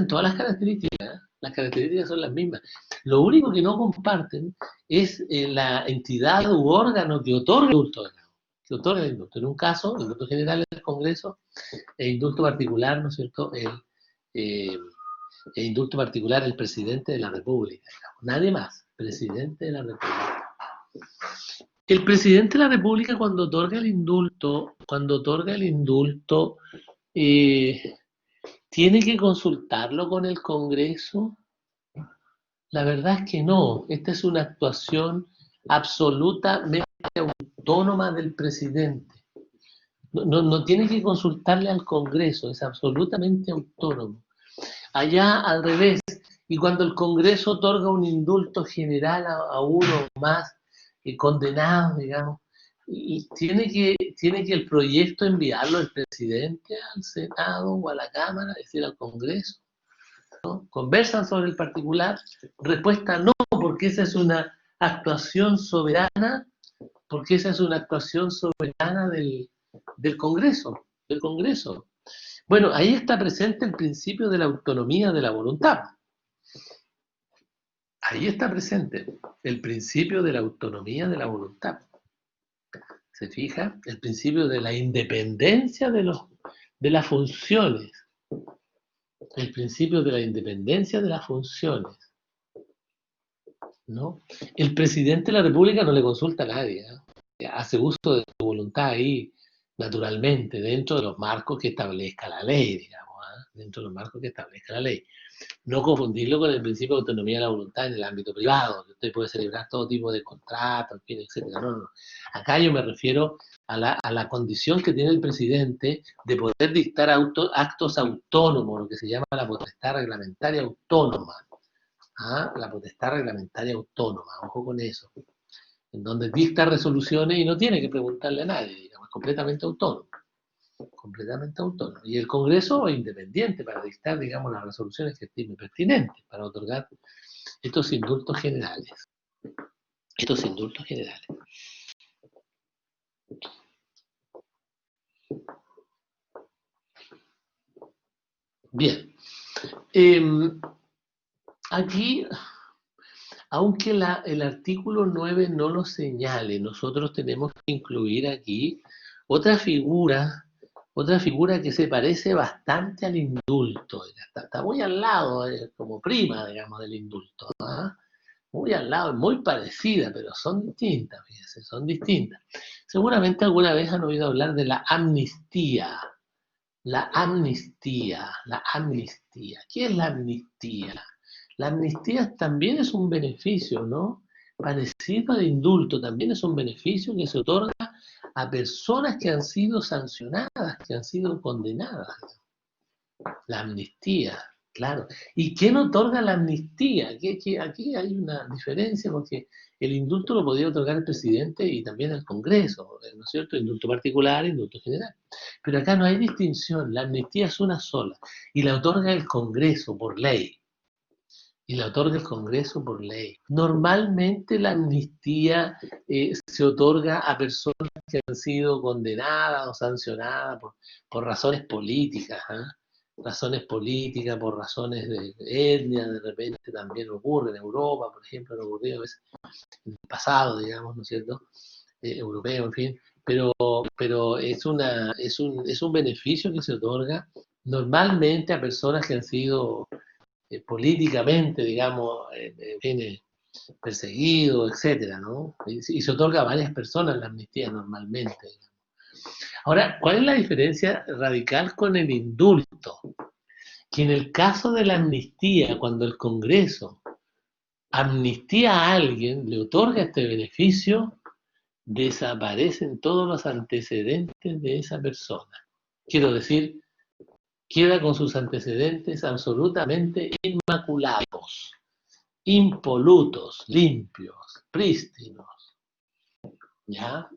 todas las características, ¿eh? Las características son las mismas. Lo único que no comparten es la entidad u órgano que otorga el indulto. En un caso, el indulto general del Congreso, el indulto particular, ¿no es cierto?, el indulto particular el presidente de la República, digamos. Nadie más, presidente de la República. El presidente de la República cuando otorga el indulto, ¿tiene que consultarlo con el Congreso? La verdad es que no. Esta es una actuación absolutamente autónoma del presidente. No tiene que consultarle al Congreso, es absolutamente autónomo. Allá al revés, y cuando el Congreso otorga un indulto general a uno más condenado, digamos, y tiene que el proyecto enviarlo el presidente al Senado o a la Cámara, es decir, al Congreso, ¿no? Conversan sobre el particular, respuesta no, porque esa es una actuación soberana, del Congreso. Bueno, ahí está presente el principio de la autonomía de la voluntad. Ahí está presente el principio de la autonomía de la voluntad. ¿Se fija? El principio de la independencia de las funciones. El principio de la independencia de las funciones. ¿no? El presidente de la República no le consulta a nadie, ¿eh? Hace uso de su voluntad ahí, naturalmente, dentro de los marcos que establezca la ley, digamos, ¿eh? Dentro de los marcos que establezca la ley. No confundirlo con el principio de autonomía de la voluntad en el ámbito privado, que usted puede celebrar todo tipo de contratos, en fin, etcétera. No, no, no. Acá yo me refiero a la condición que tiene el presidente de poder dictar actos autónomos, lo que se llama la potestad reglamentaria autónoma. ¿Ah? La potestad reglamentaria autónoma, ojo con eso, en donde dicta resoluciones y no tiene que preguntarle a nadie, digamos, es completamente autónomo, completamente autónomo. Y el Congreso es independiente para dictar, digamos, las resoluciones que estime pertinentes, para otorgar estos indultos generales. Estos indultos generales. Bien. Aquí, aunque el artículo 9 no lo señale, nosotros tenemos que incluir aquí otra figura que se parece bastante al indulto, está muy al lado, como prima, digamos, del indulto, ¿eh? Muy al lado, muy parecida, pero son distintas, fíjense, son distintas. Seguramente alguna vez han oído hablar de la amnistía. La amnistía, la amnistía. ¿Qué es la amnistía? La amnistía también es un beneficio, ¿no? Parecido al indulto, también es un beneficio que se otorga a personas que han sido sancionadas, que han sido condenadas. La amnistía, claro. ¿Y quién otorga la amnistía? Aquí hay una diferencia porque el indulto lo podía otorgar el presidente y también el Congreso, ¿no es cierto? Indulto particular, indulto general. Pero acá no hay distinción, la amnistía es una sola y la otorga el Congreso por ley. Y la otorga el Congreso por ley. Normalmente la amnistía se otorga a personas que han sido condenadas o sancionadas por razones políticas, ¿eh? Razones políticas, por razones de etnia, de repente también ocurre en Europa, por ejemplo, han ocurrido en el pasado, digamos, ¿no es cierto? Europeo, en fin, pero es un beneficio que se otorga normalmente a personas que han sido políticamente, digamos, perseguido, etcétera, ¿no? Y se otorga a varias personas la amnistía normalmente. Digamos. Ahora, ¿cuál es la diferencia radical con el indulto? Que en el caso de la amnistía, cuando el Congreso amnistía a alguien, le otorga este beneficio, desaparecen todos los antecedentes de esa persona. Quiero decir, queda con sus antecedentes absolutamente inmaculados, impolutos, limpios, prístinos. ¿Ya?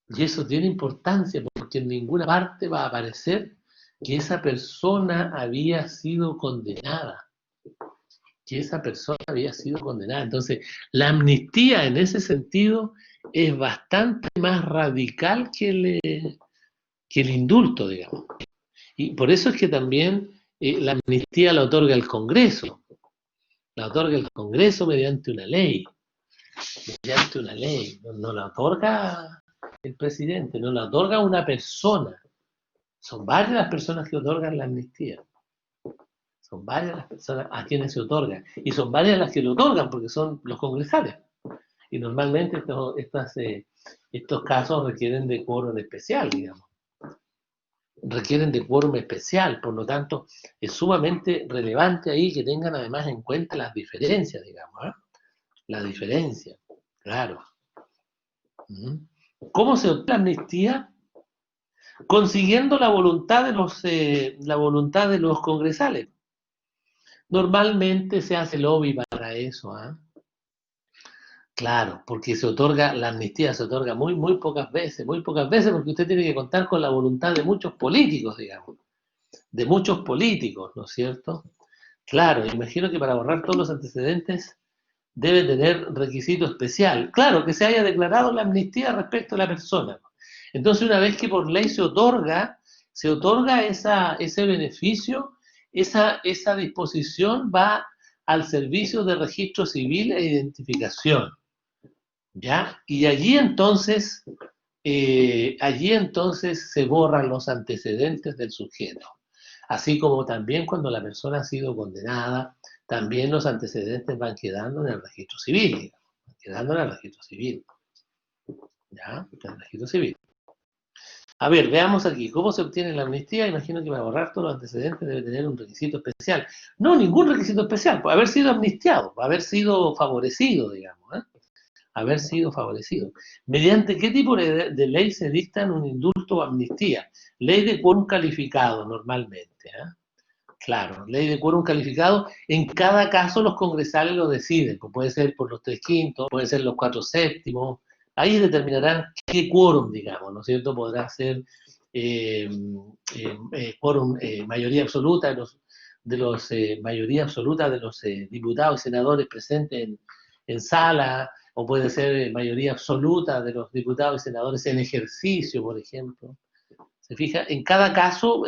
Y eso tiene importancia porque en ninguna parte va a aparecer que esa persona había sido condenada. Que esa persona había sido condenada. Entonces, la amnistía en ese sentido es bastante más radical que el indulto, digamos. Y por eso es que también la amnistía la otorga el Congreso. La otorga el Congreso mediante una ley. Mediante una ley. No la otorga el presidente, no la otorga una persona. Son varias las personas que otorgan la amnistía. Son varias las personas a quienes se otorga. Y son varias las que lo otorgan porque son los congresales. Y normalmente estos casos requieren de quórum especial, digamos. Requieren de quórum especial, por lo tanto, es sumamente relevante ahí que tengan además en cuenta las diferencias, digamos, ¿eh? La diferencia, claro. ¿Cómo se obtiene la amnistía? Consiguiendo la voluntad de los congresales. Normalmente se hace lobby para eso, ¿eh? Claro, porque se otorga, la amnistía se otorga muy pocas veces, porque usted tiene que contar con la voluntad de muchos políticos, digamos, de muchos políticos, ¿no es cierto? Claro, imagino que para borrar todos los antecedentes debe tener requisito especial. Claro, que se haya declarado la amnistía respecto a la persona. Entonces, una vez que por ley se otorga ese beneficio, esa disposición va al servicio de registro civil e identificación. ¿Ya? Y allí entonces se borran los antecedentes del sujeto. Así como también cuando la persona ha sido condenada también los antecedentes van quedando en el registro civil, digamos, van quedando en el registro civil. ¿Ya? En el registro civil. A ver, veamos aquí, ¿cómo se obtiene la amnistía? Imagino que para borrar todos los antecedentes debe tener un requisito especial. No, ningún requisito especial, pues haber sido amnistiado, haber sido favorecido, digamos, ¿eh? Haber sido favorecido. ¿Mediante qué tipo de ley se dictan un indulto o amnistía? Ley de quórum calificado, normalmente, ¿eh? Claro, ley de quórum calificado. En cada caso los congresales lo deciden, pues puede ser por los 3/5, puede ser los 4/7. Ahí determinarán qué quórum, digamos, ¿no es cierto? Podrá ser quórum, mayoría absoluta mayoría absoluta de los diputados y senadores presentes en sala, o puede ser mayoría absoluta de los diputados y senadores en ejercicio, por ejemplo. ¿Se fija? En cada caso,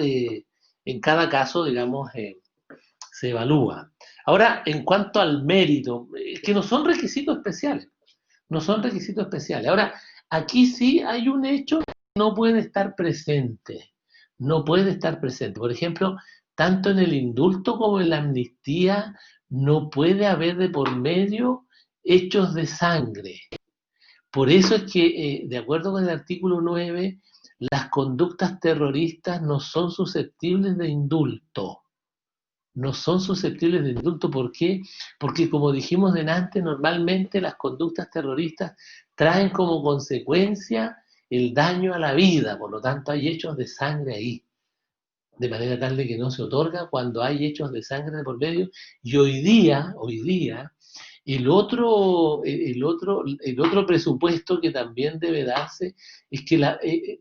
digamos, se evalúa. Ahora, en cuanto al mérito, que no son requisitos especiales, no son requisitos especiales. Ahora, aquí sí hay un hecho que no puede estar presente, no puede estar presente. Por ejemplo, tanto en el indulto como en la amnistía no puede haber de por medio hechos de sangre. Por eso es que, de acuerdo con el artículo 9, las conductas terroristas no son susceptibles de indulto. No son susceptibles de indulto. ¿Por qué? Porque, como dijimos delante, normalmente las conductas terroristas traen como consecuencia el daño a la vida, por lo tanto hay hechos de sangre ahí, de manera tal de que no se otorga cuando hay hechos de sangre de por medio. Y hoy día, el otro presupuesto que también debe darse es que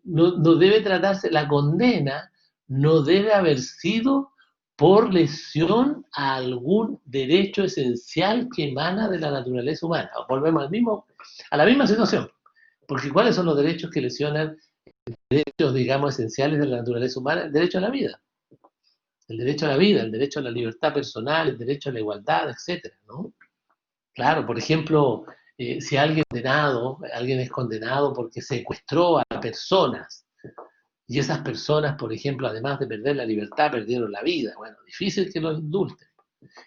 no debe tratarse, la condena no debe haber sido por lesión a algún derecho esencial que emana de la naturaleza humana. Volvemos a la misma situación, porque ¿cuáles son los derechos que lesionan derechos, digamos, esenciales de la naturaleza humana? El derecho a la vida, el derecho a la vida, el derecho a la libertad personal, el derecho a la igualdad, etcétera, ¿no? Claro, por ejemplo, si alguien es condenado porque secuestró a personas, y esas personas, por ejemplo, además de perder la libertad, perdieron la vida. Bueno, difícil que los indulten,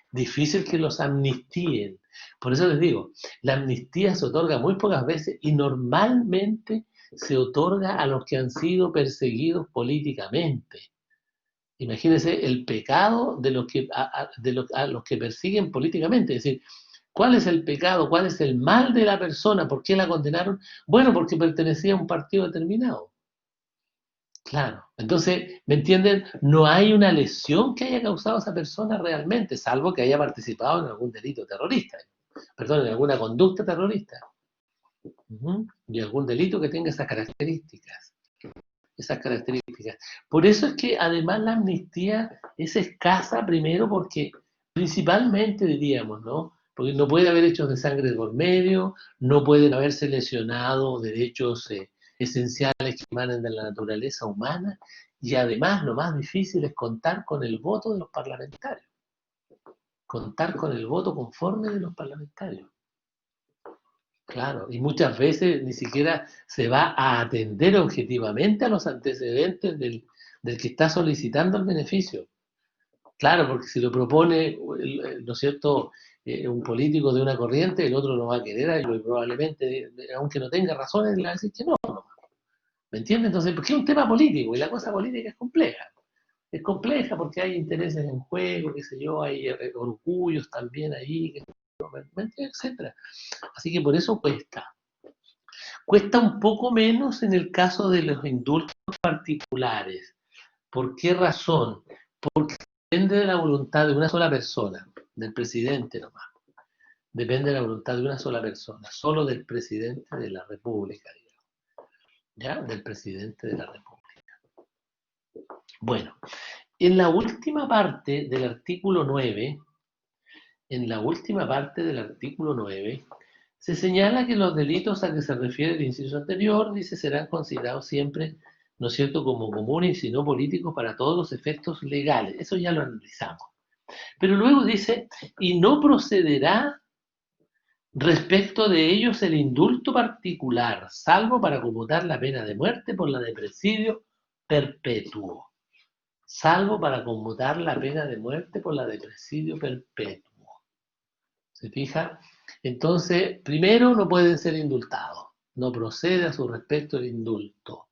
difícil que los amnistíen. Por eso les digo, la amnistía se otorga muy pocas veces y normalmente se otorga a los que han sido perseguidos políticamente. Imagínense el pecado de a los que persiguen políticamente. Es decir, ¿cuál es el pecado? ¿Cuál es el mal de la persona? ¿Por qué la condenaron? Bueno, porque pertenecía a un partido determinado. Claro. Entonces, ¿me entienden? No hay una lesión que haya causado a esa persona realmente, salvo que haya participado en algún delito terrorista. Perdón, en alguna conducta terrorista. Y algún delito que tenga esas características. Por eso es que además la amnistía es escasa, primero porque principalmente diríamos, ¿no? Porque no puede haber hechos de sangre por medio, no pueden haberse lesionado derechos esenciales que emanan de la naturaleza humana, y además lo más difícil es contar con el voto de los parlamentarios, contar con el voto conforme de los parlamentarios. Claro, y muchas veces ni siquiera se va a atender objetivamente a los antecedentes del que está solicitando el beneficio. Claro, porque si lo propone, ¿no es cierto?, un político de una corriente, el otro no va a querer, y probablemente, aunque no tenga razones, le va a decir que no. ¿Me entiendes? Entonces, porque es un tema político, y la cosa política es compleja. Es compleja porque hay intereses en juego, qué sé yo, hay orgullos también ahí, etcétera. Así que por eso cuesta. Cuesta un poco menos en el caso de los indultos particulares. ¿Por qué razón? Porque depende de la voluntad de una sola persona, del presidente nomás. Depende de la voluntad de una sola persona, solo del presidente de la República, digamos. ¿Ya? Del presidente de la República. Bueno, en la última parte del artículo 9, se señala que los delitos a que se refiere el inciso anterior, dice, serán considerados siempre, ¿no es cierto?, como comunes y no políticos para todos los efectos legales. Eso ya lo analizamos. Pero luego dice, y no procederá respecto de ellos el indulto particular, salvo para conmutar la pena de muerte por la de presidio perpetuo. Salvo para conmutar la pena de muerte por la de presidio perpetuo. ¿Se fija? Entonces, primero, no pueden ser indultados. No procede a su respecto el indulto.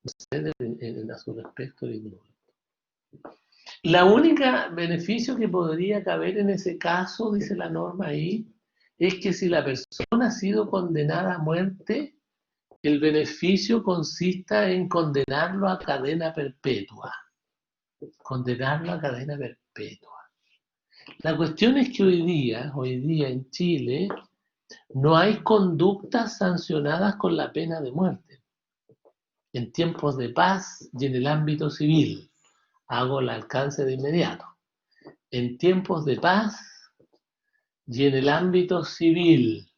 Procede a su respecto el indulto. La única beneficio que podría caber en ese caso, dice la norma ahí, es que si la persona ha sido condenada a muerte, el beneficio consista en condenarlo a cadena perpetua. Condenarlo a cadena perpetua. La cuestión es que hoy día en Chile, no hay conductas sancionadas con la pena de muerte. En tiempos de paz y en el ámbito civil, hago el alcance de inmediato. En tiempos de paz y en el ámbito civil,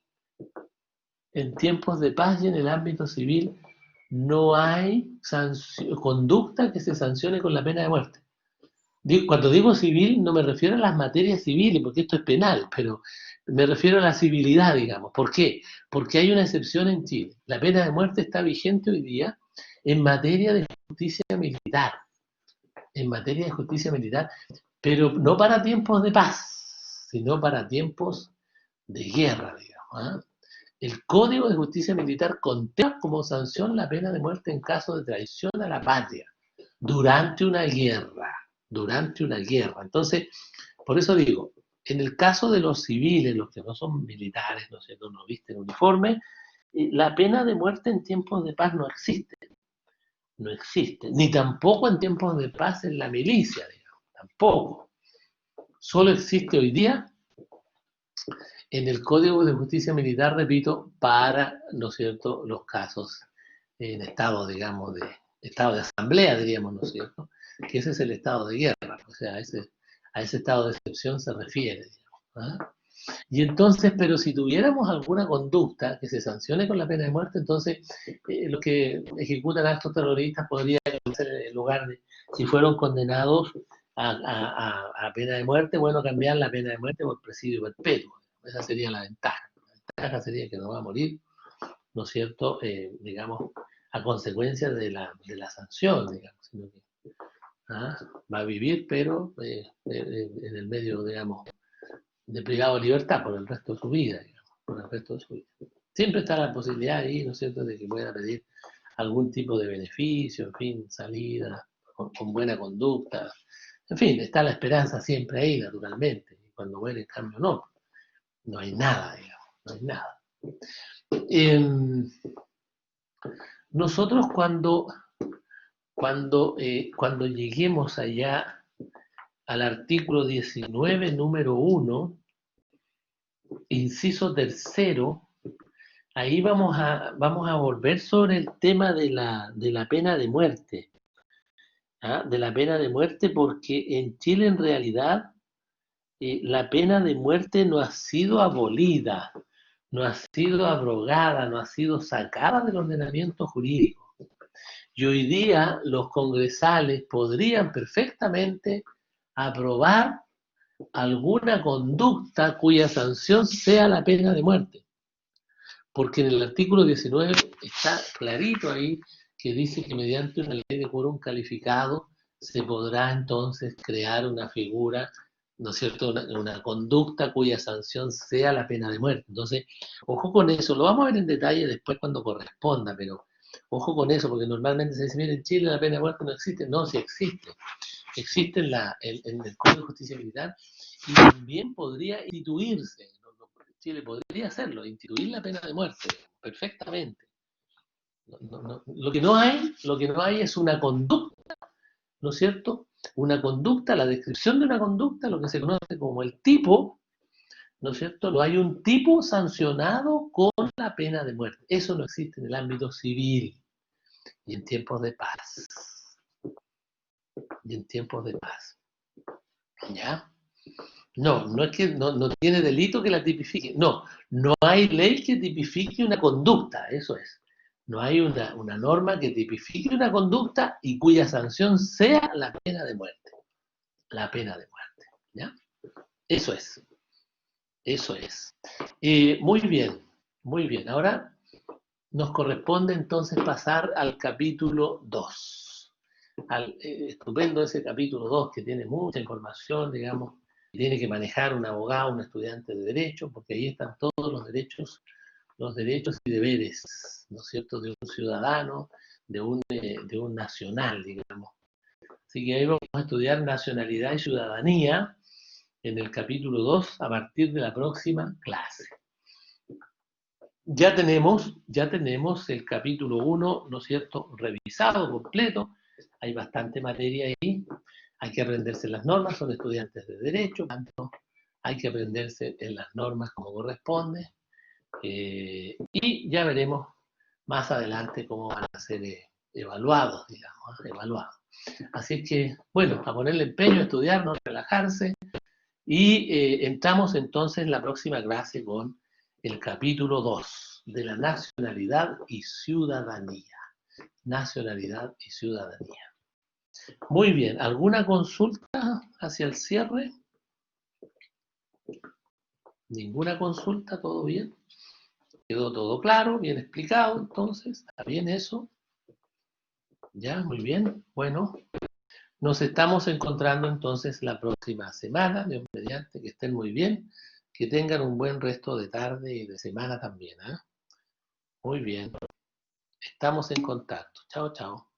en tiempos de paz y en el ámbito civil, no hay conducta que se sancione con la pena de muerte. Cuando digo civil, no me refiero a las materias civiles, porque esto es penal, pero me refiero a la civilidad, digamos. ¿Por qué? Porque hay una excepción en Chile. La pena de muerte está vigente hoy día en materia de justicia militar. En materia de justicia militar, pero no para tiempos de paz, sino para tiempos de guerra, digamos. El Código de Justicia Militar contempla como sanción la pena de muerte en caso de traición a la patria durante una guerra. Durante una guerra. Entonces, por eso digo, en el caso de los civiles, los que no son militares, ¿no es cierto?, no visten uniforme, la pena de muerte en tiempos de paz no existe. No existe. Ni tampoco en tiempos de paz en la milicia, digamos. Tampoco. Solo existe hoy día en el Código de Justicia Militar, repito, para, ¿no es cierto?, los casos en estado, digamos, de estado de asamblea, diríamos, ¿no es cierto?, que ese es el estado de guerra, o sea, a ese estado de excepción se refiere, digamos. Y entonces, pero si tuviéramos alguna conducta que se sancione con la pena de muerte, entonces los que ejecutan actos terroristas podrían ser en lugar de, si fueron condenados a pena de muerte, bueno, cambiar la pena de muerte por presidio perpetuo. Esa sería la ventaja. La ventaja sería que no va a morir, ¿no es cierto?, digamos, a consecuencia de la sanción, digamos, sino que va a vivir, pero en el medio, digamos, de privado de libertad por el resto de su vida, digamos, por el resto de su vida. Siempre está la posibilidad ahí, ¿no es cierto?, de que pueda pedir algún tipo de beneficio, en fin, salida, con buena conducta. En fin, está la esperanza siempre ahí, naturalmente. Y cuando muere, en cambio, no hay nada, digamos, no hay nada. Nosotros cuando lleguemos allá al artículo 19, número 1, inciso tercero, ahí vamos a volver sobre el tema de la pena de muerte. De la pena de muerte, porque en Chile en realidad la pena de muerte no ha sido abolida, no ha sido abrogada, no ha sido sacada del ordenamiento jurídico. Y hoy día los congresales podrían perfectamente aprobar alguna conducta cuya sanción sea la pena de muerte. Porque en el artículo 19 está clarito ahí que dice que mediante una ley de quórum calificado se podrá entonces crear una figura, ¿no es cierto?, una conducta cuya sanción sea la pena de muerte. Entonces, ojo con eso, lo vamos a ver en detalle después cuando corresponda, pero ojo con eso, porque normalmente se dice, mira, en Chile la pena de muerte no existe. No, sí existe. Existe en el Código de Justicia Militar y también podría instituirse. Chile podría hacerlo, instituir la pena de muerte, perfectamente. Lo que no hay es una conducta, ¿no es cierto? Una conducta, la descripción de una conducta, lo que se conoce como el tipo, ¿no es cierto? No hay un tipo sancionado con la pena de muerte. Eso no existe en el ámbito civil y en tiempos de paz. Y en tiempos de paz. ¿Ya? No es que no tiene delito que la tipifique. No hay ley que tipifique una conducta, eso es. No hay una norma que tipifique una conducta y cuya sanción sea la pena de muerte. La pena de muerte. ¿Ya? Eso es. Eso es. Muy bien, muy bien. Ahora nos corresponde entonces pasar al capítulo 2. Estupendo ese capítulo 2 que tiene mucha información, digamos, tiene que manejar un abogado, un estudiante de derecho, porque ahí están todos los derechos y deberes, ¿no es cierto?, de un ciudadano, de un nacional, digamos. Así que ahí vamos a estudiar nacionalidad y ciudadanía en el capítulo 2 a partir de la próxima clase. Ya tenemos el capítulo 1, ¿no es cierto?, revisado, completo. Hay bastante materia ahí. Hay que aprenderse las normas, son estudiantes de derecho, tanto hay que aprenderse en las normas como corresponde. Y ya veremos más adelante cómo van a ser evaluados, digamos, evaluados. Así que, bueno, a ponerle empeño, a estudiar, no relajarse. Y entramos entonces en la próxima clase con el capítulo 2 de la nacionalidad y ciudadanía. Nacionalidad y ciudadanía. Muy bien, ¿alguna consulta hacia el cierre? ¿Ninguna consulta? ¿Todo bien? ¿Quedó todo claro? ¿Bien explicado entonces? ¿Está bien eso? Ya, muy bien. Bueno, nos estamos encontrando entonces la próxima semana, Dios mediante, que estén muy bien, que tengan un buen resto de tarde y de semana también. ¿Eh? Muy bien, estamos en contacto. Chao, chao.